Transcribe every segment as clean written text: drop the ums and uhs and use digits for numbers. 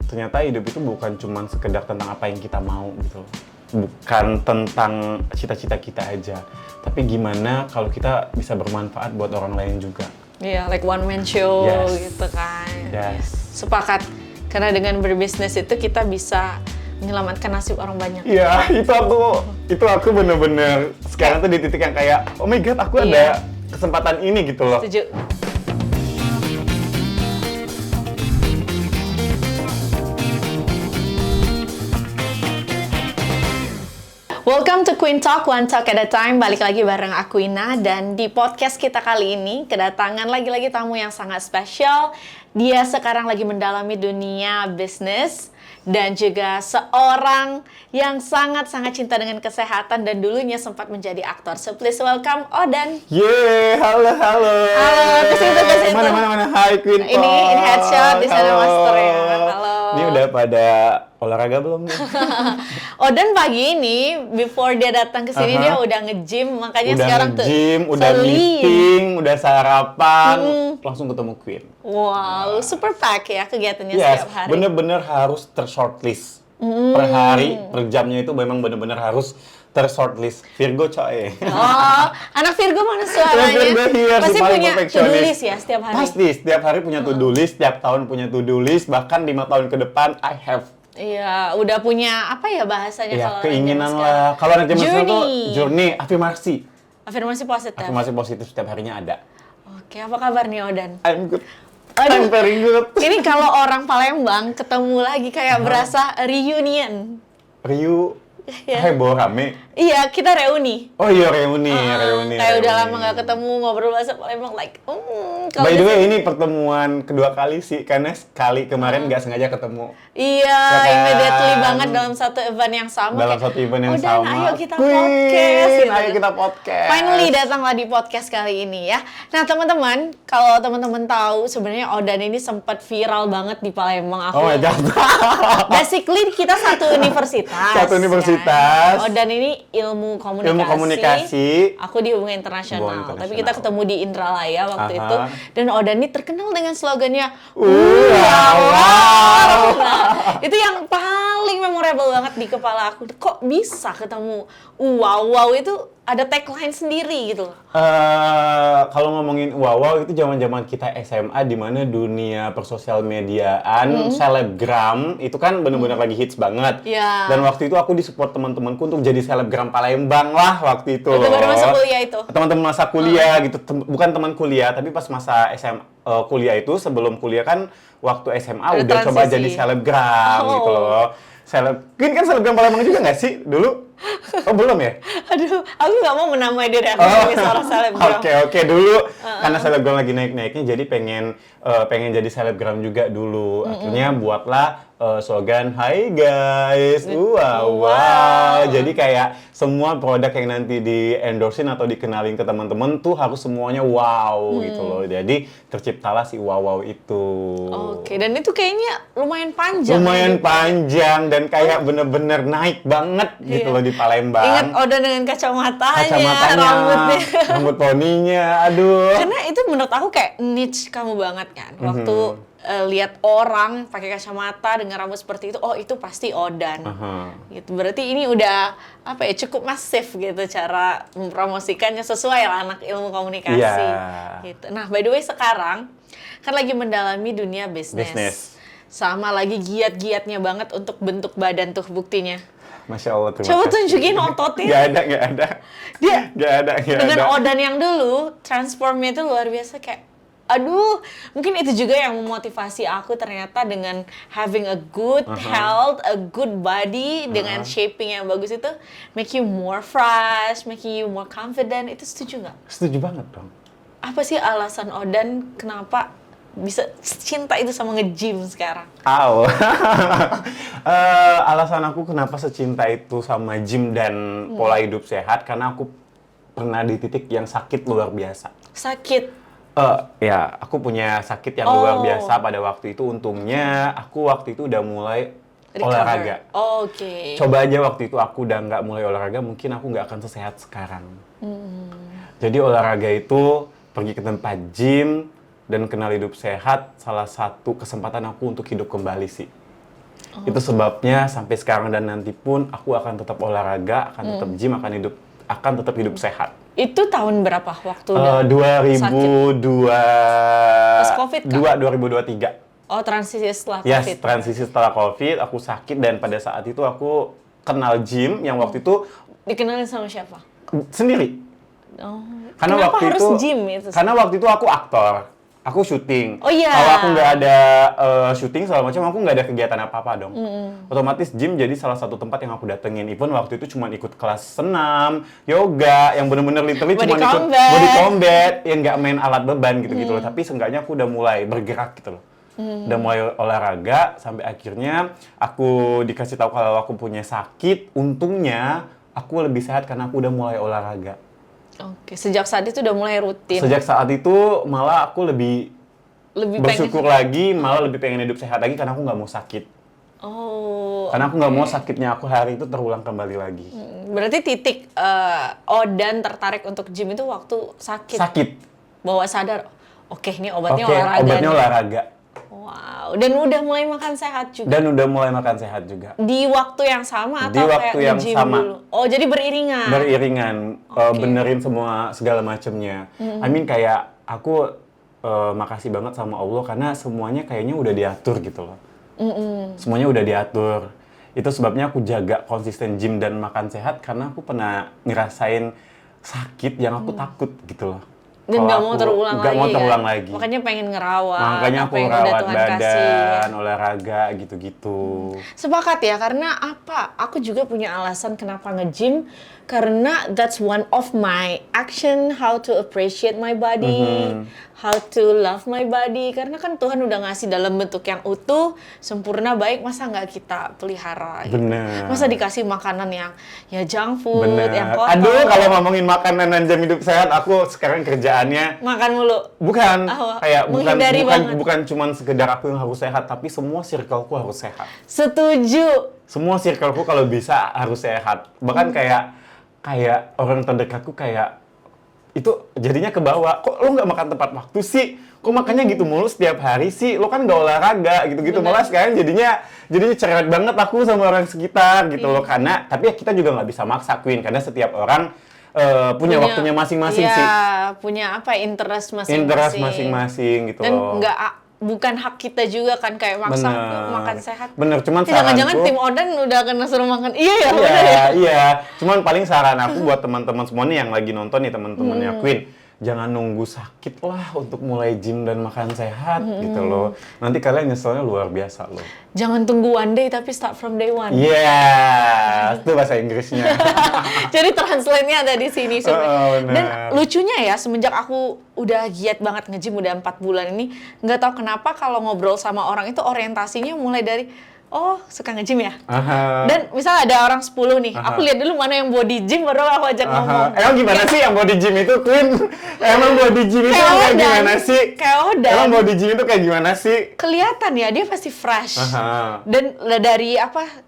ternyata hidup itu bukan cuma sekedar tentang apa yang kita mau gitu. Bukan tentang cita-cita kita aja, tapi gimana kalau kita bisa bermanfaat buat orang lain juga. Iya, like one man show gitu kan. Yes. Sepakat. Karena dengan berbisnis itu kita bisa menyelamatkan nasib orang banyak. Iya, itu aku bener-bener sekarang tuh di titik yang kayak, oh my god, aku ada kesempatan ini gitu loh. Setuju. Welcome to Queen Talk, One Talk at a Time. Balik lagi bareng aku Ina, dan di podcast kita kali ini kedatangan lagi-lagi tamu yang sangat spesial. Dia sekarang lagi mendalami dunia bisnis dan juga seorang yang sangat-sangat cinta dengan kesehatan dan dulunya sempat menjadi aktor. So please welcome Odan. Yeay, halo. Halo, ke situ. Mana. Hai Queen Talk. Ini headshot, di sana master ya. Halo. Ini udah pada olahraga belum nih? Odan pagi ini, before dia datang ke sini dia udah nge-gym, makanya udah sekarang nge-gym, tuh udah so meeting, udah sarapan, langsung ketemu Queen. Wow, super pack ya kegiatannya Yes, setiap hari. bener-bener harus ter-shortlist. Per hari, per jamnya itu memang bener-bener harus ter-shortlist. Virgo coy. Oh, anak Virgo mana suaranya? Virgo here, Pasti si paling punya perfectionist. to-do list ya setiap hari? Pasti, setiap hari punya to-do list, setiap tahun punya to-do list, bahkan 5 tahun ke depan I have. Iya, udah punya apa ya bahasanya Ya, kalau keinginan anak zaman lah. sekarang? Kalau anak zaman sekarang tuh Journey. journey, afirmasi. Afirmasi positif. Afirmasi positif setiap harinya ada. Oke, apa kabar nih Odan? I'm good. Aduh. I'm very good. Ini kalau orang Palembang ketemu lagi kayak berasa reunion. Ryu, Iya. heboh rame. Iya, kita reuni. Oh iya, reuni. Kayak udah lama nggak ketemu, ngobrol bahasa Palembang, like, kalau By the way, biasanya- ini pertemuan kedua kali sih, karena sekali kemarin nggak sengaja ketemu. Iya, Ya kan? immediately banget dalam satu event yang sama. Dalam kayak, satu event yang Dan, sama. ayo kita Queen, podcast. Gitu. ayo kita podcast. Finally datanglah di podcast kali ini ya. Nah teman-teman, kalau teman-teman tahu sebenarnya Odan ini sempat viral banget di Palembang. Oh my god. Basically kita satu universitas. Satu universitas. Kan? Odan ini ilmu komunikasi. Ilmu komunikasi. Aku di hubungan internasional. Hubungan internasional. Tapi kita ketemu di Indralaya waktu Aha. itu. Dan Odan ini terkenal dengan slogannya Wow. Nah, itu yang paling memorable banget di kepala aku. Kok bisa ketemu wow itu ada tagline sendiri gitu loh. Kalau ngomongin wow itu zaman-zaman kita SMA di mana dunia persosial mediaan, selebgram itu kan benar-benar lagi hits banget. Iya. Dan waktu itu aku disupport teman-temanku untuk jadi selebgram Palembang lah waktu itu. Itu baru masa kuliah itu. Teman-teman masa kuliah gitu, bukan teman kuliah tapi pas masa SMA kuliah itu, sebelum kuliah kan waktu SMA Ada udah coba transisi. jadi selebgram gitu loh. Queen kan selebgram Palembang juga nggak sih dulu? Oh belum ya? Aduh, aku nggak mau menamai diri aku sebagai seorang selebgram. Oke, dulu karena selebgram lagi naik-naiknya, jadi pengen jadi selebgram juga dulu. Akhirnya buatlah slogan, "Hai guys, wow. Jadi kayak semua produk yang nanti di endorsein atau dikenalin ke teman-teman tuh harus semuanya wow gitu loh. Jadi terciptalah si wow itu. Oke, dan itu kayaknya lumayan panjang. Lumayan hidupnya. panjang dan kayak bener-bener naik banget gitu Iya. loh di Palembang. Ingat Odan dengan kacamatanya, Kacamatanya, rambutnya. rambut poninya, aduh. Karena itu menurut aku kayak niche kamu banget kan. Waktu lihat orang pakai kacamata dengan rambut seperti itu, oh itu pasti Odan. Gitu. Berarti ini udah apa ya, cukup masif gitu cara mempromosikannya, sesuai lah anak ilmu komunikasi. Iya. Gitu. Nah, by the way sekarang kan lagi mendalami dunia bisnis. Sama lagi giat-giatnya banget untuk bentuk badan tuh buktinya. Masya Allah. terima Coba kasih. tunjukin ototnya. Gak ada. Dia Gak ada. dengan Odan yang dulu, transformnya itu luar biasa kayak, aduh, mungkin itu juga yang memotivasi aku ternyata dengan having a good health, a good body, dengan shaping yang bagus itu, make you more fresh, making you more confident. Itu setuju nggak? Setuju banget dong. Apa sih alasan Odan kenapa bisa cinta itu sama nge-gym sekarang? Aw. Alasan aku kenapa secinta itu sama gym dan pola hidup sehat, karena aku pernah di titik yang sakit luar biasa. Sakit. Ya, aku punya sakit yang luar biasa pada waktu itu. Untungnya aku waktu itu udah mulai Recover. olahraga. Oke. Coba aja waktu itu aku udah nggak mulai olahraga, mungkin aku nggak akan sesehat sekarang. Jadi olahraga itu, pergi ke tempat gym dan kenal hidup sehat, salah satu kesempatan aku untuk hidup kembali sih. Itu sebabnya sampai sekarang dan nanti pun aku akan tetap olahraga, akan tetap gym, akan tetap hidup sehat. Itu tahun berapa waktu udah 2002 pas COVID kan? 2023. Oh, transisi setelah Yes, COVID. transisi setelah COVID, aku sakit dan pada saat itu aku kenal gym yang waktu itu Dikenalin sama siapa? sendiri. Oh. Karena Kenapa waktu harus itu, gym itu? Karena waktu itu aku aktor, aku syuting. Oh iya. Kalau aku nggak ada syuting segala macam, aku nggak ada kegiatan apa-apa dong. Otomatis gym jadi salah satu tempat yang aku datengin. Even waktu itu cuma ikut kelas senam, yoga, yang bener-bener literally Body cuma ikut combat. body combat, yang nggak main alat beban gitu-gitu loh. Tapi seenggaknya aku udah mulai bergerak gitu loh. Udah mulai olahraga, sampai akhirnya aku dikasih tahu kalau aku punya sakit. Untungnya aku lebih sehat karena aku udah mulai olahraga. Oke, sejak saat itu udah mulai rutin. Sejak saat itu malah aku lebih Lebih bersyukur lagi, malah lebih pengen hidup sehat lagi karena aku nggak mau sakit. Oh. Karena aku nggak mau sakitnya aku hari itu terulang kembali lagi. Berarti titik Odan tertarik untuk gym itu waktu sakit. Sakit. Bahwa sadar, oke ini obatnya Oke, olahraga. obatnya nih. olahraga. Wow, dan udah mulai makan sehat juga. Dan udah mulai makan sehat juga. Di waktu yang sama atau Di waktu kayak yang nge-gym sama. dulu? Oh, jadi beriringan. Beriringan, benerin semua segala macemnya. I mean kayak aku makasih banget sama Allah karena semuanya kayaknya udah diatur gitu loh. Semuanya udah diatur. Itu sebabnya aku jaga konsisten gym dan makan sehat karena aku pernah ngerasain sakit yang aku takut gitu loh. Dan Kalau nggak mau aku terulang nggak lagi mau terulang kan? lagi. Makanya pengen ngerawat. Makanya apa aku yang udah rawat Tuhan kasih. badan, olahraga gitu-gitu. Sepakat ya, karena apa? Aku juga punya alasan kenapa nge-gym. Karena that's one of my action, how to appreciate my body, how to love my body. Karena kan Tuhan udah ngasih dalam bentuk yang utuh, sempurna, baik, masa nggak kita pelihara? Gitu. Bener. Masa dikasih makanan yang ya junk food, Bener. yang kotor. Aduh, kalau ngomongin makanan dan jam hidup sehat, aku sekarang kerjaannya Makan mulu. bukan kayak menghindari banget. bukan cuman sekedar aku yang harus sehat, tapi semua circleku harus sehat. Setuju. Semua circleku kalau bisa harus sehat. Bahkan kayak orang terdekatku kayak itu jadinya ke bawah. Kok lo nggak makan tepat waktu sih? Kok makannya gitu mulu setiap hari sih? Lo kan nggak olahraga gitu-gitu. Malah sekarang jadinya cerewet banget aku sama orang sekitar gitu loh. Karena tapi ya kita juga nggak bisa maksa Queen karena setiap orang punya waktunya masing-masing iya, sih. punya apa interest masing-masing. Interest masing-masing gitu Dan loh. bukan hak kita juga kan kayak maksa makan sehat. Bener, cuman Jangan-jangan saranku- tim Odan udah kena suruh makan. Iya ya, bener Iya, ya. iya. Cuman paling saran aku buat teman-teman semua nih yang lagi nonton nih, teman-temannya Queen, jangan nunggu sakit lah untuk mulai gym dan makan sehat gitu loh. Nanti kalian nyeselnya luar biasa loh. Jangan tunggu one day tapi start from day one. Iya, itu bahasa Inggrisnya. Jadi translate-nya ada di sini bener. Dan lucunya ya, semenjak aku udah giat banget nge-gym udah 4 bulan ini, nggak tahu kenapa kalau ngobrol sama orang itu orientasinya mulai dari oh, suka nge-gym ya? Aha. Dan misal ada orang 10 nih, aku lihat dulu mana yang body gym baru aku ajak ngomong. Emang gimana sih yang body gym itu, Queen? Emang body gym itu Kayak kayak Odan. gimana sih? Kayak Odan. Emang body gym itu kayak gimana sih? Kelihatan ya, dia pasti fresh. Aha. Dan dari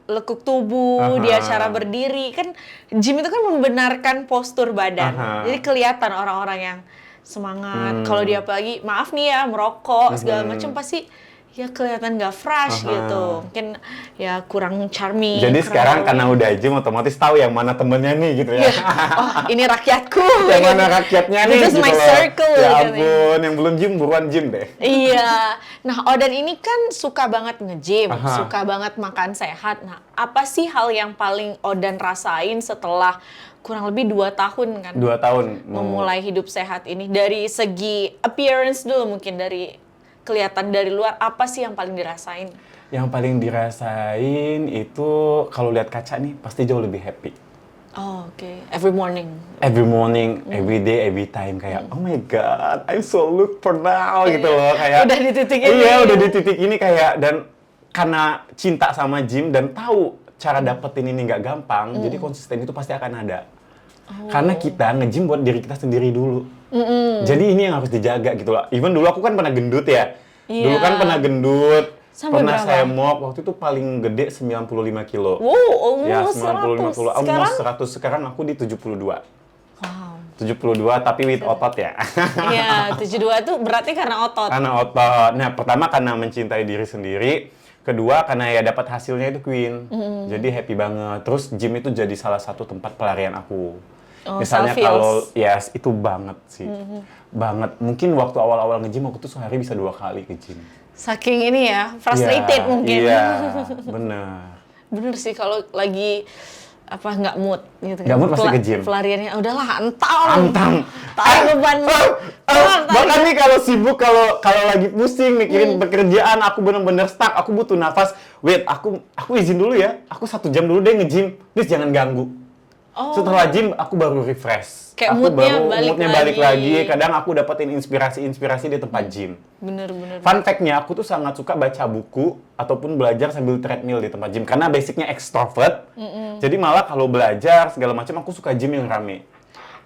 lekuk tubuh, Aha. dia cara berdiri. Kan gym itu kan membenarkan postur badan. Aha. Jadi kelihatan orang-orang yang semangat. Kalau dia apalagi, maaf nih ya, merokok, segala macam pasti ya kelihatan nggak fresh gitu. Mungkin ya kurang charming. Jadi kurang sekarang glowing. karena udah gym otomatis tahu yang mana temennya nih gitu ya. Iya. Oh, ini rakyatku. Yang mana rakyatnya nih This is gitu my loh. circle, Ya gitu. ampun, yang belum gym buruan gym deh. Iya. Nah, Odan ini kan suka banget nge-gym, Aha. suka banget makan sehat. Nah, apa sih hal yang paling Odan rasain setelah kurang lebih 2 tahun kan 2 tahun memulai hidup sehat ini? Dari segi appearance dulu mungkin, dari kelihatan dari luar, apa sih yang paling dirasain? Yang paling dirasain itu kalau lihat kaca nih pasti jauh lebih happy. Oh, oke. Every morning. Every morning, every day, every time kayak oh my god, I'm so look for now gitu loh kayak. Udah di titik ini. Iya, udah di titik ini kayak dan karena cinta sama gym dan tahu cara dapetin ini nggak gampang, jadi konsisten itu pasti akan ada. Karena kita nge-gym buat diri kita sendiri dulu. Jadi ini yang harus dijaga gitu lah. Even dulu aku kan pernah gendut ya. Iya. Dulu kan pernah gendut. Sampai pernah berapa? semok. Waktu itu paling gede 95 kilo. Wow, Ya, almost 95 kilo. 100. Almost 100. Sekarang aku di 72. Wow. 72 tapi with otot ya. Iya, 72 itu berarti karena otot. Karena otot. Nah, pertama karena mencintai diri sendiri. Kedua, karena ya dapat hasilnya itu Queen. Jadi happy banget. Terus gym itu jadi salah satu tempat pelarian aku. Oh, Misalnya self-heals. kalau, yes, itu banget sih. Banget. Mungkin waktu awal-awal nge-gym, aku tuh sehari bisa 2 kali ke gym. Saking ini ya, frustrated Iya, mungkin. Iya, bener. Bener sih kalau lagi nggak mood gitu. Nggak mood pasti ke gym. Pelariannya udahlah antang. Antang. Beban. Bahkan nih kalau sibuk, kalau lagi pusing mikirin pekerjaan, aku bener-bener stuck, aku butuh nafas. Wait, aku izin dulu ya. Aku 1 jam dulu deh nge-gym. Please jangan ganggu. Oh. Setelah gym aku baru refresh. Kayak Aku moodnya balik balik lagi. lagi. Kadang aku dapetin inspirasi di tempat gym. Bener. Fun fact-nya, aku tuh sangat suka baca buku ataupun belajar sambil treadmill di tempat gym. Karena basicnya extrovert. Jadi malah kalau belajar segala macam aku suka gym yang rame.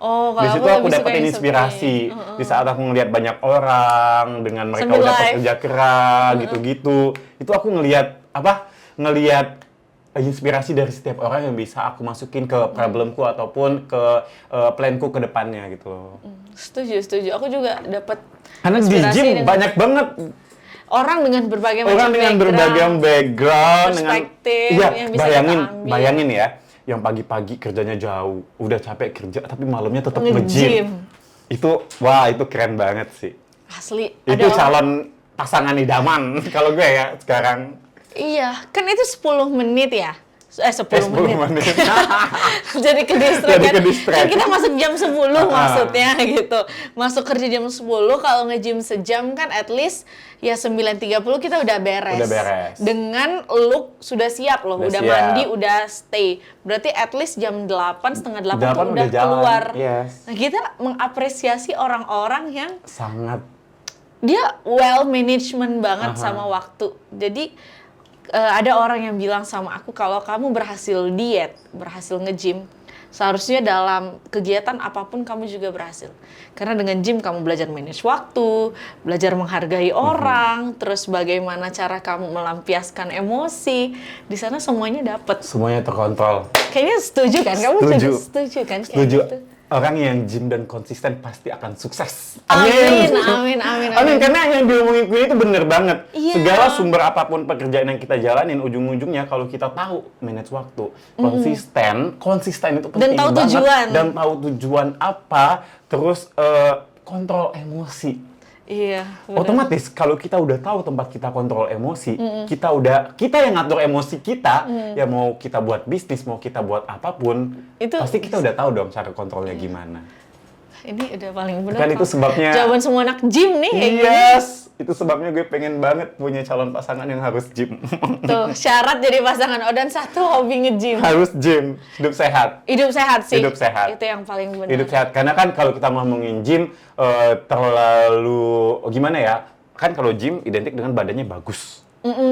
Oh, Di kalau situ aku aku lebih suka dapetin yang inspirasi. sepi. Di saat aku ngelihat banyak orang dengan mereka Sambil udah live. pekerja keras gitu-gitu. Itu aku ngelihat inspirasi dari setiap orang yang bisa aku masukin ke problemku ataupun ke planku ke depannya gitu loh. Setuju. Aku juga dapat Karena di inspirasi gym dengan banyak banget orang dengan berbagai orang macam dengan background. berbagai background, perspektif iya, yang bisa kita ambil. bayangin ya, yang pagi-pagi kerjanya jauh, udah capek kerja tapi malamnya tetap Nge-gym. nge-gym. Itu keren banget sih. Asli. Itu ada calon pasangan idaman kalau gue ya sekarang. Iya, kan itu 10 menit ya? 10 menit. menit. Jadi ke distract. Jadi Kan? ke distract. Kan kita masuk jam 10 maksudnya gitu. Masuk kerja jam 10, kalau nge-gym sejam kan at least ya 9.30 kita udah beres. Udah beres. Dengan look sudah siap loh, Udah udah siap. mandi, udah stay. Berarti at least jam 8, setengah 8 tuh udah jalan. keluar. Yes. Nah, kita mengapresiasi orang-orang yang Sangat. dia well management banget sama waktu. Jadi ada orang yang bilang sama aku, kalau kamu berhasil diet, berhasil nge-gym, seharusnya dalam kegiatan apapun kamu juga berhasil. Karena dengan gym kamu belajar manage waktu, belajar menghargai orang, terus bagaimana cara kamu melampiaskan emosi. Di sana semuanya dapet. Semuanya terkontrol. Kayaknya setuju kan? Kamu Setuju. juga setuju kan? Kayak Setuju. gitu? Orang yang gym dan konsisten pasti akan sukses. Amin. Karena yang diomongin Queen itu bener banget. Iya. Segala sumber apapun pekerjaan yang kita jalanin, ujung-ujungnya kalau kita tahu manage waktu, konsisten itu penting tahu banget. tujuan. Dan tahu tujuan apa, terus kontrol emosi. Iya. bener. Otomatis kalau kita udah tahu tempat kita kontrol emosi, kita yang ngatur emosi kita, ya mau kita buat bisnis, mau kita buat apapun, Itu- pasti kita udah tahu dong cara kontrolnya gimana. Ini udah paling benar. Kan itu sebabnya. Jawaban semua anak gym nih kayak gini. Yes, itu sebabnya gue pengen banget punya calon pasangan yang harus gym. Tuh, syarat jadi pasangan Odan, 1 hobi nge-gym. Harus gym, hidup sehat. Hidup sehat sih. Hidup sehat. Itu yang paling benar. Hidup sehat, karena kan kalau kita ngomongin gym terlalu gimana ya? Kan kalau gym identik dengan badannya bagus,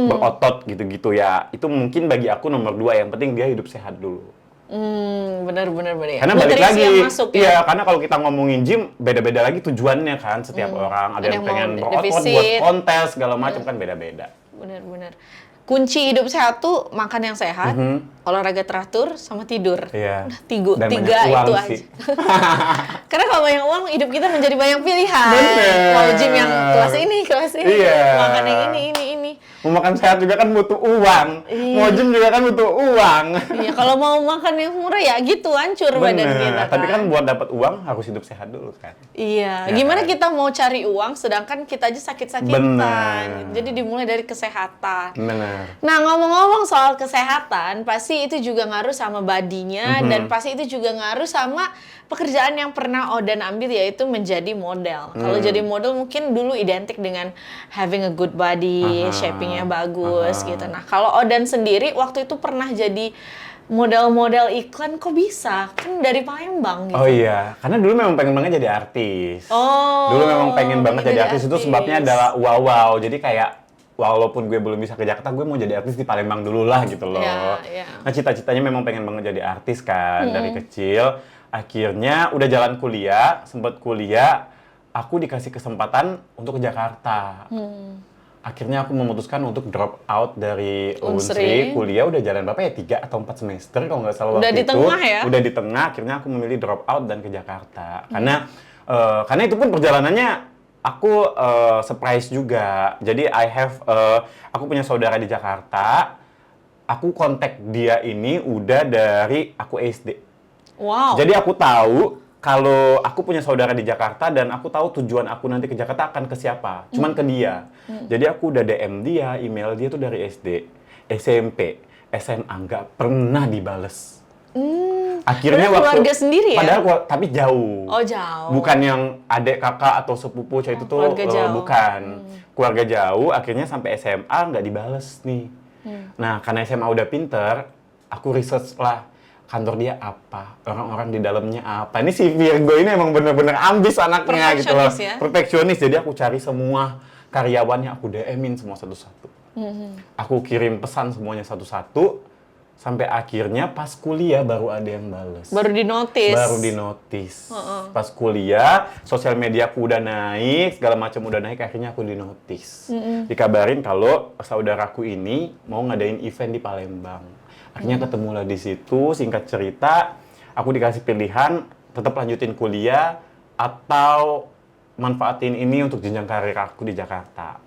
berotot gitu-gitu ya. Itu mungkin bagi aku nomor 2. Yang penting dia hidup sehat dulu. Benar. Karena balik Nutrisi lagi, yang masuk ya. iya, karena kalau kita ngomongin gym, beda-beda lagi tujuannya kan setiap orang. Ada yang mau pengen berotot defisit. buat kontes segala macam kan beda-beda. Benar. Kunci hidup sehat tuh makan yang sehat, olahraga teratur, sama tidur. Iya. Udah, Dan tiga banyak uang itu sih. aja. Karena kalau banyak uang, hidup kita menjadi banyak pilihan. Bener. Mau gym yang kelas ini, Iya. makan yang ini. Mau makan sehat juga kan butuh uang. Iya. Mau gym juga kan butuh uang. Iya, kalau mau makan yang murah ya gitu, hancur badan kita. Tapi kan buat dapat uang harus hidup sehat dulu kan. Iya, Ya gimana kan? kita mau cari uang sedangkan kita aja sakit-sakitan. Bener. Jadi dimulai dari kesehatan. Benar. Nah, ngomong-ngomong soal kesehatan, pasti itu juga ngaruh sama badinya dan pasti itu juga ngaruh sama pekerjaan yang pernah Odan ambil, yaitu menjadi model. Kalau jadi model mungkin dulu identik dengan having a good body, shapingnya bagus gitu. Nah, kalau Odan sendiri waktu itu pernah jadi model-model iklan, kok bisa? Kan dari Palembang gitu. Oh iya, karena dulu memang pengen banget jadi artis. Oh, Dulu memang pengen banget pengen jadi artis. Itu sebabnya adalah wow. Jadi kayak walaupun gue belum bisa ke Jakarta, gue mau jadi artis di Palembang dulu lah gitu loh. Iya. Nah, cita-citanya memang pengen banget jadi artis kan dari kecil. Akhirnya udah jalan kuliah, sempat kuliah, aku dikasih kesempatan untuk ke Jakarta. Akhirnya aku memutuskan untuk drop out dari Unsri. Kuliah udah jalan berapa ya? 3 atau 4 semester kalau nggak salah Udah waktu di itu. tengah ya? Udah di tengah, akhirnya aku memilih drop out dan ke Jakarta. Karena itu pun perjalanannya aku surprise juga. Jadi aku punya saudara di Jakarta. Aku kontak dia ini udah dari aku SD. Wow. Jadi aku tahu kalau aku punya saudara di Jakarta dan aku tahu tujuan aku nanti ke Jakarta akan ke siapa. Cuman ke dia. Jadi aku udah DM dia, email dia tuh dari SD, SMP, SMA nggak pernah dibales. Akhirnya Padahal keluarga sendiri ya? Padahal tapi jauh. Oh, jauh. Bukan yang adik kakak atau sepupu itu tuh keluarga jauh. bukan. Keluarga jauh, akhirnya sampai SMA nggak dibales nih. Nah, karena SMA udah pinter, aku research lah kantor dia apa, orang-orang di dalamnya apa. Ini si Virgo ini emang bener-bener ambis anaknya gitu loh. Perfeksionis ya? Perfeksionis, jadi aku cari semua karyawannya, aku DM-in semua satu-satu. Aku kirim pesan semuanya satu-satu, sampai akhirnya pas kuliah baru ada yang bales. Baru dinotis. Pas kuliah, sosial media aku udah naik, segala macam udah naik, akhirnya aku dinotis. Dikabarin kalau saudaraku ini mau ngadain event di Palembang. Akhirnya ketemulah di situ, singkat cerita, aku dikasih pilihan tetap lanjutin kuliah atau manfaatin ini untuk jenjang karir aku di Jakarta.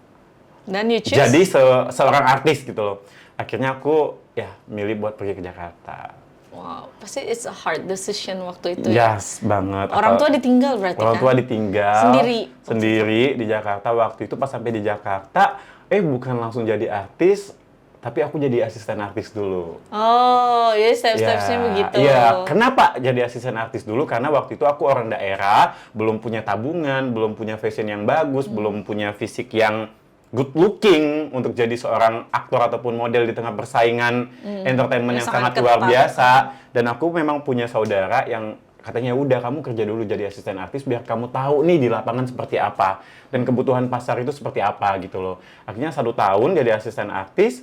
Dan you choose? Jadi seorang artis gitu loh. Akhirnya aku ya milih buat pergi ke Jakarta. Wow, pasti it's a hard decision waktu itu ya? Yes, banget. Orang tua ditinggal berarti Orang kan? tua ditinggal. Sendiri di Jakarta. Waktu itu pas sampai di Jakarta, bukan langsung jadi artis, tapi aku jadi asisten artis dulu. Oh, jadi step-stepsnya begitu. Iya, kenapa jadi asisten artis dulu? Karena waktu itu aku orang daerah, belum punya tabungan, belum punya fashion yang bagus, belum punya fisik yang good looking untuk jadi seorang aktor ataupun model di tengah persaingan entertainment yang sangat luar biasa. Dan aku memang punya saudara yang katanya udah kamu kerja dulu jadi asisten artis biar kamu tahu nih di lapangan seperti apa dan kebutuhan pasar itu seperti apa gitu loh. Akhirnya 1 tahun jadi asisten artis,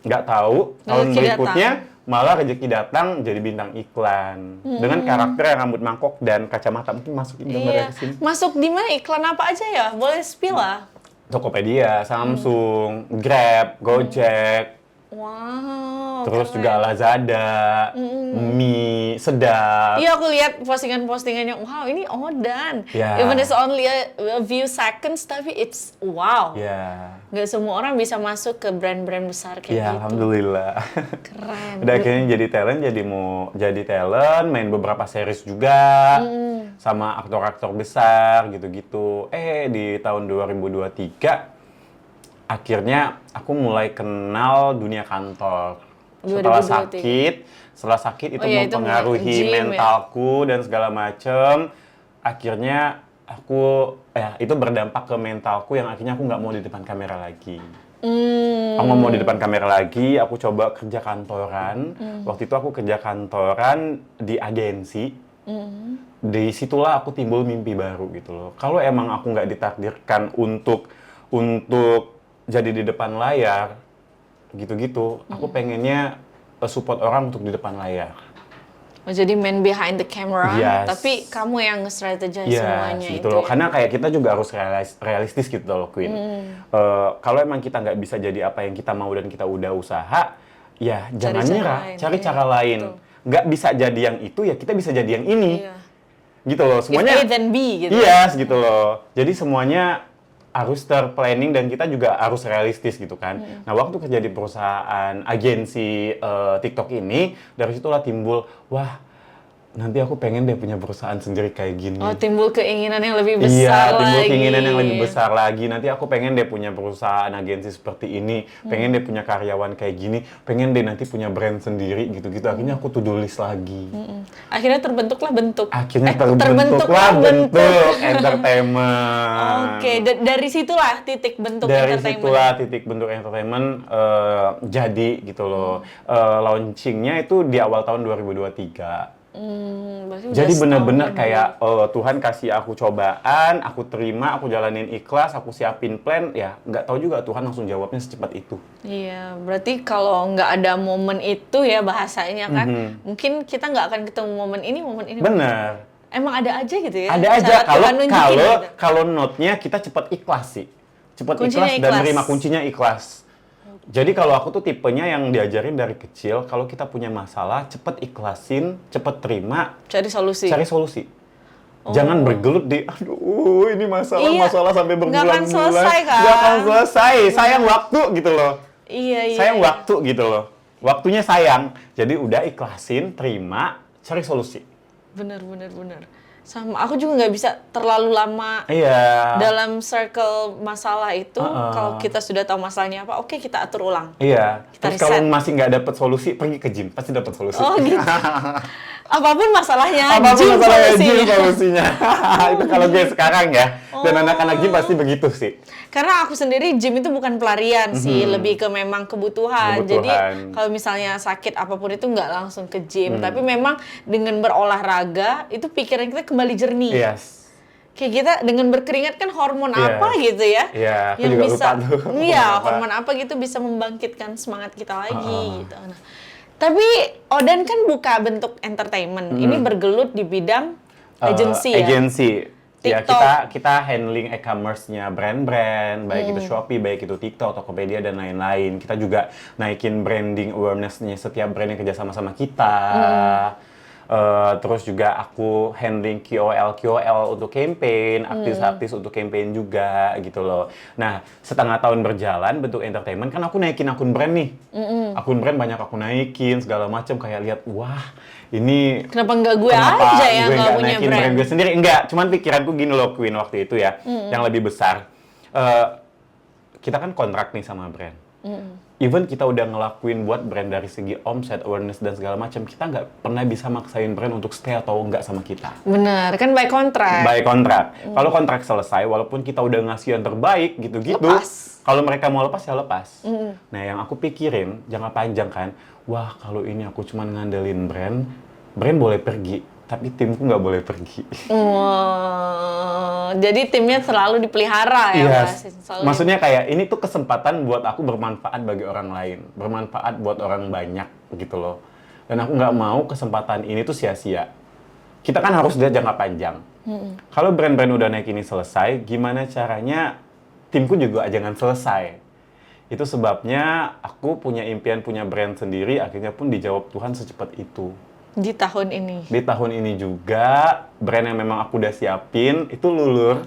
nggak tahu tahun berikutnya malah rezeki datang jadi bintang iklan dengan karakter yang rambut mangkok dan kacamata. Mungkin masukin gambarnya ke sini. Masuk di mana, iklan apa aja ya? Boleh spill lah. Tokopedia, Samsung, Grab, Gojek, Wow. terus keren. juga Lazada, mie, sedap. Iya, aku lihat postingan-postingannya. Wow, ini Odan. Ya. Even it's only a few seconds, tapi it's wow. Ya, Nggak semua orang bisa masuk ke brand-brand besar kayak ya gitu. alhamdulillah. Keren. Udah akhirnya jadi talent, main beberapa series juga, sama aktor-aktor besar gitu-gitu. Di tahun 2023 akhirnya aku mulai kenal dunia kantor. Setelah sakit itu itu mempengaruhi gym, mentalku dan segala macem. Akhirnya aku itu berdampak ke mentalku yang akhirnya aku nggak mau di depan kamera lagi. Aku nggak mau di depan kamera lagi. Aku coba kerja kantoran. Waktu itu aku kerja kantoran di agensi. Di situlah aku timbul mimpi baru gitu loh. Kalau emang aku nggak ditakdirkan untuk jadi di depan layar, gitu-gitu. Aku pengennya support orang untuk di depan layar. Oh, jadi man behind the camera, Yes. tapi kamu yang nge-strategize semuanya gitu itu loh. ya? Karena kayak kita juga harus realistis gitu loh, Queen. Kalau emang kita nggak bisa jadi apa yang kita mau dan kita udah usaha, ya jangan nyerah, cari cara lain. Nggak bisa jadi yang itu, ya kita bisa jadi yang ini. Iya. Gitu loh, semuanya. If A then B gitu. Yes, gitu loh. Jadi semuanya harus terplanning dan kita juga harus realistis gitu kan. Nah, waktu kerja di perusahaan agensi TikTok ini, dari situlah timbul, wah, nanti aku pengen deh punya perusahaan sendiri kayak gini. Oh, timbul keinginan yang lebih besar Iya, lagi. timbul keinginan yang lebih besar lagi. Nanti aku pengen deh punya perusahaan agensi seperti ini, pengen deh punya karyawan kayak gini, pengen deh nanti punya brand sendiri gitu-gitu. Akhirnya aku to-do list lagi. Akhirnya terbentuklah bentuk. Akhirnya terbentuklah bentuk entertainment. Oke, dari situlah titik bentuk Dari entertainment. situlah titik bentuk entertainment jadi gitu loh. Launchingnya itu di awal tahun 2023. Berarti udah Jadi bener-bener setahun kayak Tuhan kasih aku cobaan, aku terima, aku jalanin ikhlas, aku siapin plan, ya nggak tahu juga Tuhan langsung jawabnya secepat itu. Iya, berarti kalau nggak ada momen itu ya bahasanya kan, mungkin kita nggak akan ketemu momen ini. Bener. Emang ada aja gitu ya? Ada aja Cara Tuhan nunjukin gitu. kalau note-nya kita cepat ikhlas sih. Cepat Kuncinya ikhlas dan ikhlas. terima kuncinya ikhlas. Jadi kalau aku tuh tipenya yang diajarin dari kecil, kalau kita punya masalah, cepet ikhlasin, cepet terima, Cari solusi. cari solusi. Jangan bergelut di, aduh ini masalah sampai Nggak akan berbulan-bulan. selesai kan? Nggak akan selesai, sayang waktu gitu loh. Iya. Sayang waktu gitu loh. Waktunya sayang. Jadi udah ikhlasin, terima, cari solusi. Bener. Sama, aku juga nggak bisa terlalu lama Iya. dalam circle masalah itu. Kalau kita sudah tahu masalahnya apa, oke kita atur ulang. Iya. Kita Terus kalau reset. masih nggak dapet solusi, pergi ke gym, pasti dapet solusi. Oh gitu. Apapun masalahnya, Apapun gym masalahnya, solusinya. gym solusinya. Itu kalau gue sekarang ya. Dan anak-anak gym pasti begitu sih. Karena aku sendiri gym itu bukan pelarian sih, lebih ke memang kebutuhan. Jadi kalau misalnya sakit apapun itu nggak langsung ke gym, tapi memang dengan berolahraga itu pikiran kita kembali jernih. Yes. Kayak kita dengan berkeringat kan hormon apa gitu ya? Iya, aku yang juga bisa, lupa tuh. Iya, Hormon hormon apa gitu bisa membangkitkan semangat kita lagi gitu. Nah, tapi Odan kan buka bentuk entertainment. Ini bergelut di bidang agency ya. Agency. Ya, TikTok. kita handling e-commerce-nya brand-brand, baik itu Shopee, baik itu TikTok, Tokopedia, dan lain-lain. Kita juga naikin branding awareness-nya setiap brand yang kerja sama-sama kita. Terus juga aku handling KOL untuk campaign, artis-artis untuk campaign juga gitu loh. Nah, setengah tahun berjalan bentuk entertainment, kan aku naikin akun brand nih. Akun brand banyak aku naikin, segala macam, kayak lihat, wah ini Kenapa nggak gue kenapa aja yang gue nggak nggak punya naikin brand? gue sendiri? Enggak, cuman pikiranku gini loh Queen waktu itu ya, yang lebih besar. Kita kan kontrak nih sama brand. Even kita udah ngelakuin buat brand dari segi omset, awareness, dan segala macam, kita nggak pernah bisa maksain brand untuk stay atau nggak sama kita. Bener, kan by contract. By kontrak. Kalau kontrak selesai, walaupun kita udah ngasih yang terbaik gitu-gitu, Lepas. kalau mereka mau lepas ya lepas. Nah, yang aku pikirin jangka panjang kan, wah kalau ini aku cuman ngandelin brand boleh pergi, tapi timku nggak boleh pergi. Jadi timnya selalu dipelihara ya, Mas? Selalu Maksudnya kayak ini tuh kesempatan buat aku bermanfaat bagi orang lain, bermanfaat buat orang banyak gitu loh. Dan aku nggak mau kesempatan ini tuh sia-sia. Kita kan harus lihat jangka panjang. Kalau brand-brand udah naik ini selesai, gimana caranya timku juga jangan selesai. Itu sebabnya aku punya impian punya brand sendiri, akhirnya pun dijawab Tuhan secepat itu. di tahun ini. Di tahun ini juga, brand yang memang aku udah siapin, itu lulur.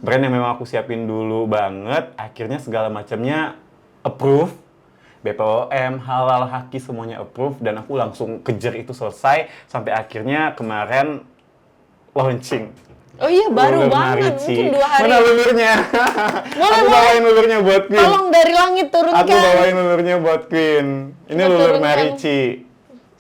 Brand yang memang aku siapin dulu banget, akhirnya segala macamnya approve. BPOM, halal, haki, semuanya approve. Dan aku langsung kejar itu selesai, sampai akhirnya kemarin launching. Oh iya, baru Lulur banget, Marici. mungkin 2 hari. Mana lulurnya? Boleh, Aku bawain lulurnya buat Queen. Tolong dari langit turunkan. Aku bawain lulurnya buat Queen. Ini Kita lulur turunkan. Marici.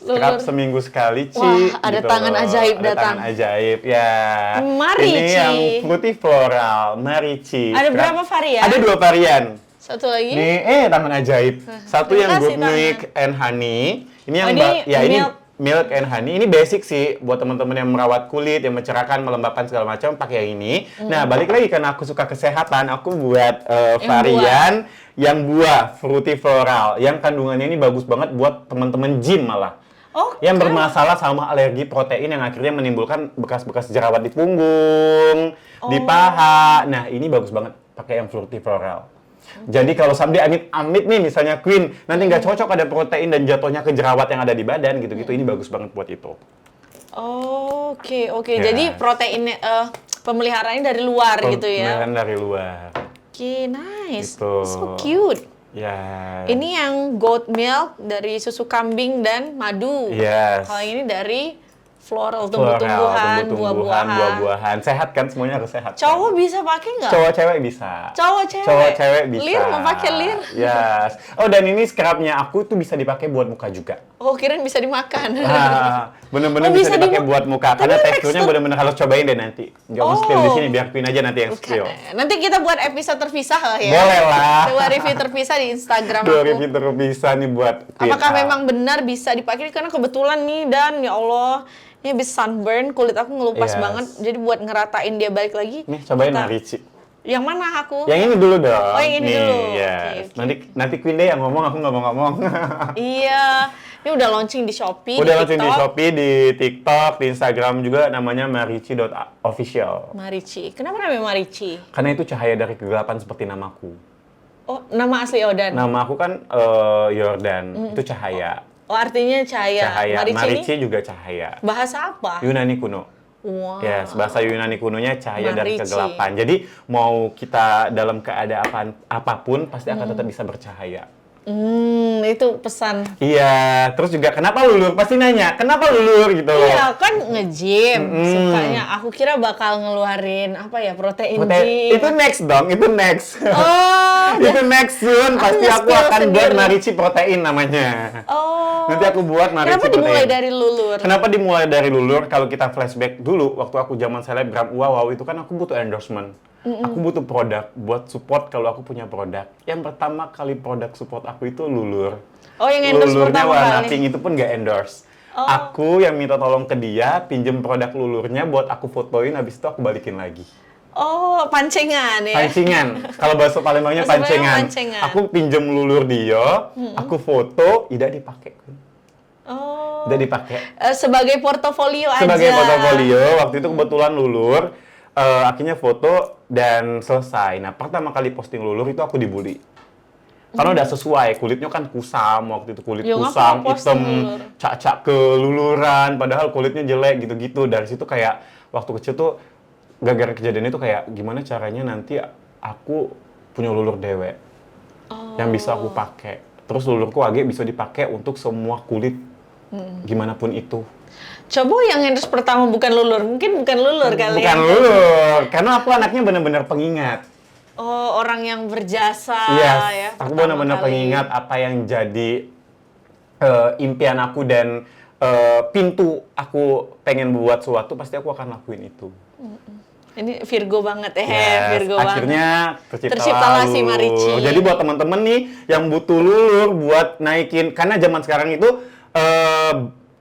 Scrub seminggu sekali, Ci. Wah, ada tangan loh. ajaib Ada datang. tangan ajaib, ya. Marici. Ini yang fruity floral, Marici. Ada Scrub. berapa varian? Ada 2 varian. Satu lagi. Nih, tangan ajaib. Satu terima yang kasih, good milk and honey. Ini yang ini ini milk. milk and honey. Ini basic sih buat teman-teman yang merawat kulit, yang mencerahkan, melembabkan segala macam, pakai yang ini. Nah, balik lagi karena aku suka kesehatan, aku buat varian yang buah fruity floral, yang kandungannya ini bagus banget buat teman-teman gym malah. Oh, Yang bermasalah sama alergi protein yang akhirnya menimbulkan bekas-bekas jerawat di punggung, di paha. Nah, ini bagus banget pakai yang fruity floral. Jadi kalau someday amit-amit nih misalnya Queen, nanti nggak cocok ada protein dan jatuhnya ke jerawat yang ada di badan gitu-gitu, ini bagus banget buat itu. Oke. Ya. Jadi proteinnya pemeliharaannya dari luar gitu ya. Pemilihan dari luar. Oke, nice. Gitu. So cute. Ya. Ini yang goat milk dari susu kambing dan madu. Yes. Kalau ini dari floral, Floral, tumbuh-tumbuhan, tumbuh-tumbuhan, buah-buahan. buah-buahan. Sehat kan, semuanya harus sehat. Cowok bisa pakai nggak? Cowok cewek bisa. Cowok cewek. Cowok cewek bisa. Lir mau pakai lir? Yes. Oh, dan ini scrubnya aku tuh bisa dipakai buat muka juga. Oh, kirain bisa dimakan. Bener-bener Oh, bisa bisa dipakai dimakan. buat muka. Karena Tapi teksturnya tekstur- bener-bener harus cobain deh nanti. Nggak mau spill di sini, biar Queen aja nanti yang spill. Nanti kita buat episode terpisah lah ya. Boleh lah. Coba review terpisah di Instagram Dua aku. review bisa nih buat Queen. Apakah memang benar bisa dipakai? Karena kebetulan nih, Dan ya Allah, ini habis sunburn, kulit aku ngelupas Yes. banget. Jadi buat ngeratain dia balik lagi. Nih, cobain kita- Marici. Yang mana aku? Yang ini dulu dong. Oh, yang ini nih, dulu. Yes. Oke. Nanti Queen deh yang ngomong, aku nggak mau ngomong. Iya, ini udah launching di Shopee, Udah di launching di TikTok. Shopee, di TikTok, di Instagram juga namanya marici.official. Marici. Kenapa namanya Marici? Karena itu cahaya dari kegelapan seperti namaku. Oh, nama asli Odan. Nama aku kan Yordan, itu cahaya. Oh, artinya cahaya. Cahaya. Marici, Marici ini juga cahaya. bahasa apa? Yunani kuno. Wow. Yes, bahasa Yunani kunonya cahaya dari Marici. kegelapan. Jadi mau kita dalam keadaan apapun pasti akan tetap bisa bercahaya. Itu pesan. Iya, terus juga kenapa lulur? Pasti nanya, kenapa lulur gitu loh. Iya, kan nge-gym sukanya. Aku kira bakal ngeluarin apa ya, protein gym. Itu next dong, itu next. Oh, Itu next soon, pasti aku nge-spill akan buat sendiri. Marici protein namanya. oh. Nanti aku buat Marici Kenapa protein. dimulai dari lulur? Kenapa dimulai dari lulur? Kalau kita flashback dulu, waktu aku zaman selebgram, wow itu kan aku butuh endorsement. Aku butuh produk buat support kalau aku punya produk. Yang pertama kali produk support aku itu lulur. Oh, yang endorse Lulurnya pertama warna kali. pink itu pun nggak endorse. Aku yang minta tolong ke dia, pinjem produk lulurnya buat aku fotoin, habis itu aku balikin lagi. Oh, pancingan ya? Pancingan. Kalau bahasa Palembangnya Bahasa Palembang pancingan. pancingan. Aku pinjem lulur dia, aku foto, tidak dipakai. Oh. Tidak dipakai. Sebagai portofolio aja. Sebagai portofolio, waktu itu kebetulan lulur, akhirnya foto dan selesai. Nah, pertama kali posting lulur itu aku dibully. Karena udah sesuai, kulitnya kan kusam, waktu itu kulit Ya, ngapa kusam, posting hitam, lulur? cak-cak keluluran, padahal kulitnya jelek gitu-gitu. Dari situ kayak, waktu kecil tuh, gara-gara kejadian itu kayak, gimana caranya nanti aku punya lulur dewek yang bisa aku pakai. Terus lulurku age bisa dipakai untuk semua kulit, gimana pun itu. Coba yang endorse pertama bukan lulur. Mungkin bukan lulur kali Bukan ya. lulur, karena aku anaknya benar-benar pengingat. Oh, orang yang berjasa Yes, ya. aku pertama benar-benar kali. pengingat apa yang jadi impian aku dan pintu aku pengen buat sesuatu, pasti aku akan lakuin itu. Ini Virgo banget ya, Yes, Virgo banget. akhirnya Terciptalah si lulur. Marici. Jadi buat teman-teman nih yang butuh lulur buat naikin, karena zaman sekarang itu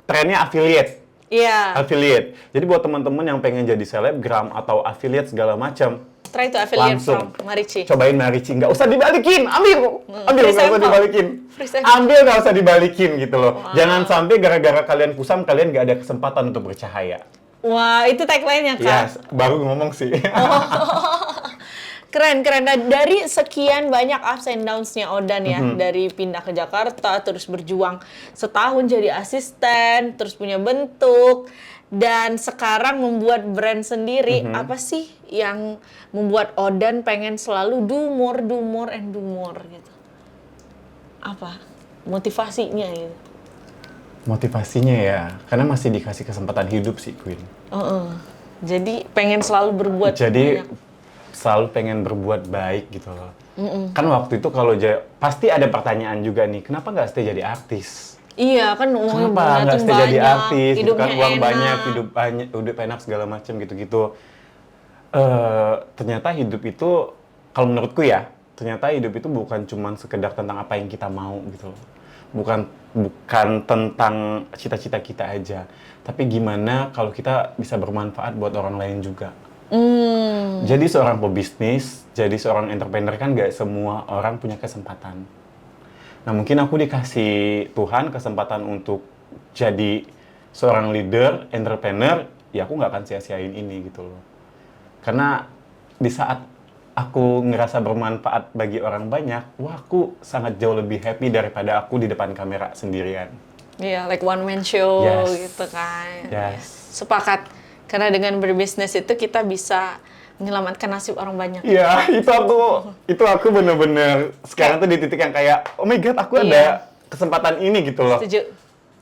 trennya affiliate. Iya. Affiliate. Jadi buat teman-teman yang pengen jadi selebgram atau affiliate segala macam, Try to affiliate langsung from Marici. cobain Marici, nggak usah dibalikin, ambil free nggak usah sample. dibalikin, Free sample. ambil nggak usah dibalikin gitu loh. Jangan sampai gara-gara kalian kusam kalian nggak ada kesempatan untuk bercahaya. Wah, itu tagline-nya, Kak. Yes, baru ngomong sih. Keren. Nah, dari sekian banyak ups and downs-nya Odan ya, dari pindah ke Jakarta, terus berjuang setahun jadi asisten, terus punya bentuk, dan sekarang membuat brand sendiri. Apa sih yang membuat Odan pengen selalu do more gitu? Apa motivasinya gitu? Motivasinya ya, karena masih dikasih kesempatan hidup sih Queen. Jadi pengen selalu berbuat Jadi banyak. selalu pengen berbuat baik gitu loh. Kan waktu itu kalau pasti ada pertanyaan juga nih, kenapa nggak stay jadi artis? Iya, kan uangnya Kenapa banyak, nggak stay jadi artis? Gitu kan hidupnya uang enak. banyak, hidup enak segala macam gitu-gitu. Ternyata hidup itu, kalau menurutku ya, ternyata hidup itu bukan cuma sekedar tentang apa yang kita mau gitu loh. Bukan tentang cita-cita kita aja, tapi gimana kalau kita bisa bermanfaat buat orang lain juga. Jadi seorang pebisnis, jadi seorang entrepreneur kan gak semua orang punya kesempatan. Nah mungkin aku dikasih Tuhan kesempatan untuk jadi seorang leader, entrepreneur, ya aku gak akan sia-siain ini gitu loh. Karena di saat aku ngerasa bermanfaat bagi orang banyak, wah aku sangat jauh lebih happy daripada aku di depan kamera sendirian. Iya, like one man show Yes. gitu kan. Yes. Sepakat. Karena dengan berbisnis itu kita bisa menyelamatkan nasib orang banyak. Iya, itu aku bener-bener sekarang tuh di titik yang kayak, oh my god, aku Iya. ada kesempatan ini gitu loh. Setuju.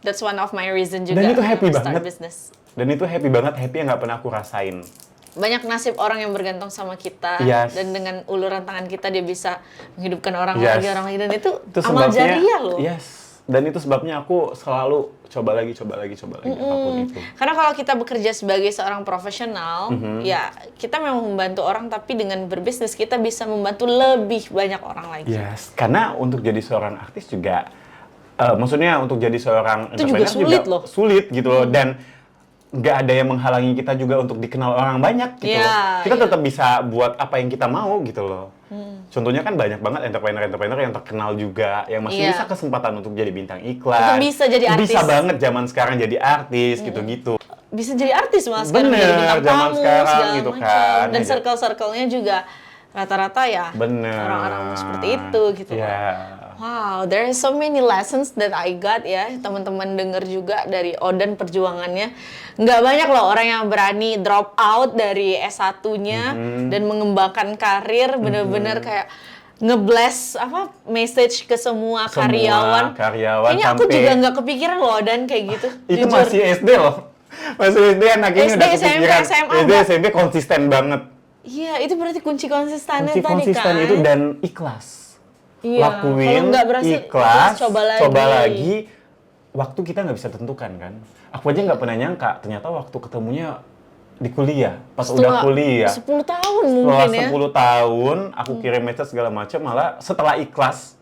That's one of my reason juga. Dan itu happy start banget. business. Dan itu happy banget, happy yang nggak pernah aku rasain. Banyak nasib orang yang bergantung sama kita. Yes. Dan dengan uluran tangan kita dia bisa menghidupkan orang Yes. lagi. Dan itu Itu amal sebabnya, jariah loh. yes. Dan itu sebabnya aku selalu coba lagi apapun itu. Karena kalau kita bekerja sebagai seorang profesional, ya kita memang membantu orang, tapi dengan berbisnis kita bisa membantu lebih banyak orang lagi. Yes, karena untuk jadi seorang artis juga, maksudnya untuk jadi seorang Itu juga entrepreneur sulit loh. Sulit gitu loh, dan nggak ada yang menghalangi kita juga untuk dikenal orang banyak gitu Iya, loh. Kita iya. tetap bisa buat apa yang kita mau gitu loh. Contohnya kan banyak banget entrepreneur yang terkenal juga, yang masih Iya. bisa kesempatan untuk jadi bintang iklan. Itu bisa jadi artis. Bisa banget zaman sekarang jadi artis gitu-gitu. Bisa jadi artis malah sekarang, Bener, jadi bintang zaman tamu, sekarang segala gitu macam. kan. Dan Ya. circle-circle-nya juga rata-rata ya Bener. orang-orang seperti itu gitu loh. Ya. Wow, there are so many lessons that I got ya. Teman-teman denger juga dari Oden perjuangannya. Nggak banyak loh orang yang berani drop out dari S1-nya dan mengembangkan karir bener-bener kayak ngebless message ke semua karyawan. Kayaknya aku sampai juga nggak kepikiran loh Oden kayak gitu. itu jujur. masih SD loh. Masih SD anaknya SD, udah SMP, kepikiran. SMA SD, enggak? SMP konsisten banget. Iya, itu berarti kunci konsistennya Kunci tadi konsisten kan. itu dan ikhlas. Iya, Lakuin, kalau nggak berhasil, ikhlas, coba lagi. Waktu kita nggak bisa tentukan kan. Aku aja nggak pernah nyangka, ternyata waktu ketemunya di kuliah. Pas udah kuliah. 10 tahun Setelah mungkin ya. 10 tahun, aku kirim message segala macam, malah setelah ikhlas,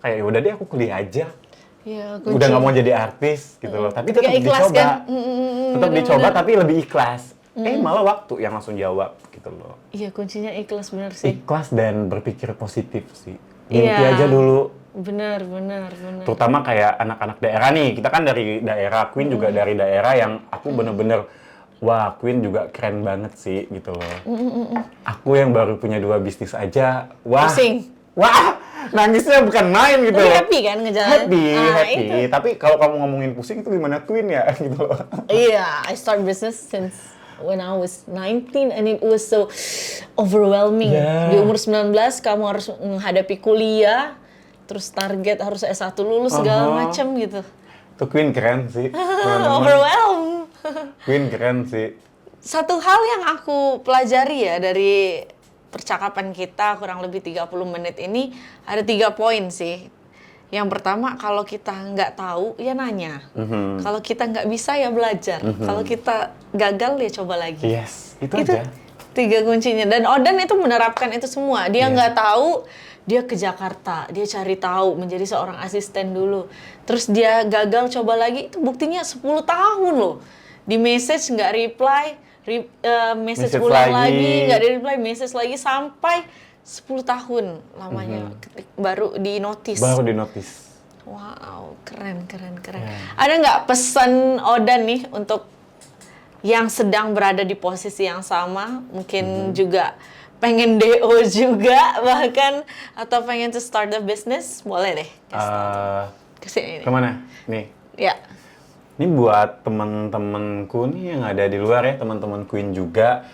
kayak udah deh aku kuliah aja. Iya, Udah nggak mau jadi artis gitu loh. Tapi tetap Ketika ikhlas dicoba. kan? Tetap dicoba tapi lebih ikhlas. Malah waktu yang langsung jawab gitu loh. Iya, kuncinya ikhlas bener sih. Ikhlas dan berpikir positif sih. Iya. Mimpi aja dulu. Bener. Terutama kayak anak-anak daerah nih. Kita kan dari daerah, Queen juga dari daerah yang aku bener-bener, wah Queen juga keren banget sih gitu loh. Aku yang baru punya 2 bisnis aja, wah. Pusing. Wah, nangisnya bukan main gitu Tapi loh. happy kan ngejalanin? Happy. Itu. Tapi kalau kamu ngomongin pusing itu gimana Queen ya gitu loh. Iya, I start business since when I was 19 and it was so overwhelming. Yeah. Di umur 19 kamu harus menghadapi kuliah, terus target harus S1 lulus segala macem gitu. Tuh Queen keren sih. teman-teman. Overwhelmed. Queen keren sih. Satu hal yang aku pelajari ya dari percakapan kita kurang lebih 30 menit ini, ada 3 poin sih. Yang pertama, kalau kita nggak tahu, ya nanya. Kalau kita nggak bisa, ya belajar. Kalau kita gagal, ya coba lagi. Yes, itu aja. 3 kuncinya. Dan Oden itu menerapkan itu semua. Dia nggak tahu, dia ke Jakarta. Dia cari tahu, menjadi seorang asisten dulu. Terus dia gagal, coba lagi. Itu buktinya 10 tahun loh. Di message nggak reply, message ulang lagi, nggak di-reply, message lagi, sampai 10 tahun lamanya baru di notice. Baru di notice. Wow, keren. Ada nggak pesan Oden nih untuk yang sedang berada di posisi yang sama, mungkin juga pengen DO juga bahkan, atau pengen to start a business, boleh deh. Kesini nih. Kemana? Nih. Ya. Ini buat teman-temanku nih yang ada di luar ya, teman-teman Queen juga.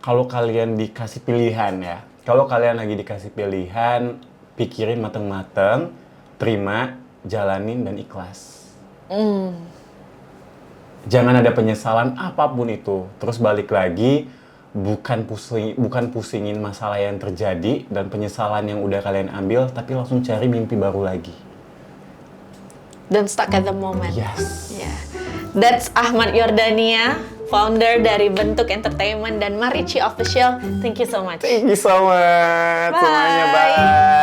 Kalau kalian dikasih pilihan ya, kalau kalian lagi dikasih pilihan, pikirin mateng-mateng, terima, jalanin dan ikhlas. Jangan ada penyesalan apapun itu. Terus balik lagi, bukan pusingin masalah yang terjadi dan penyesalan yang udah kalian ambil, tapi langsung cari mimpi baru lagi. Don't stuck at the moment. Yes. Yeah. That's Ahmad Yordania, founder dari Bentuk Entertainment dan Marici Official. Thank you so much. Thank you so much. Bye. Semuanya bye.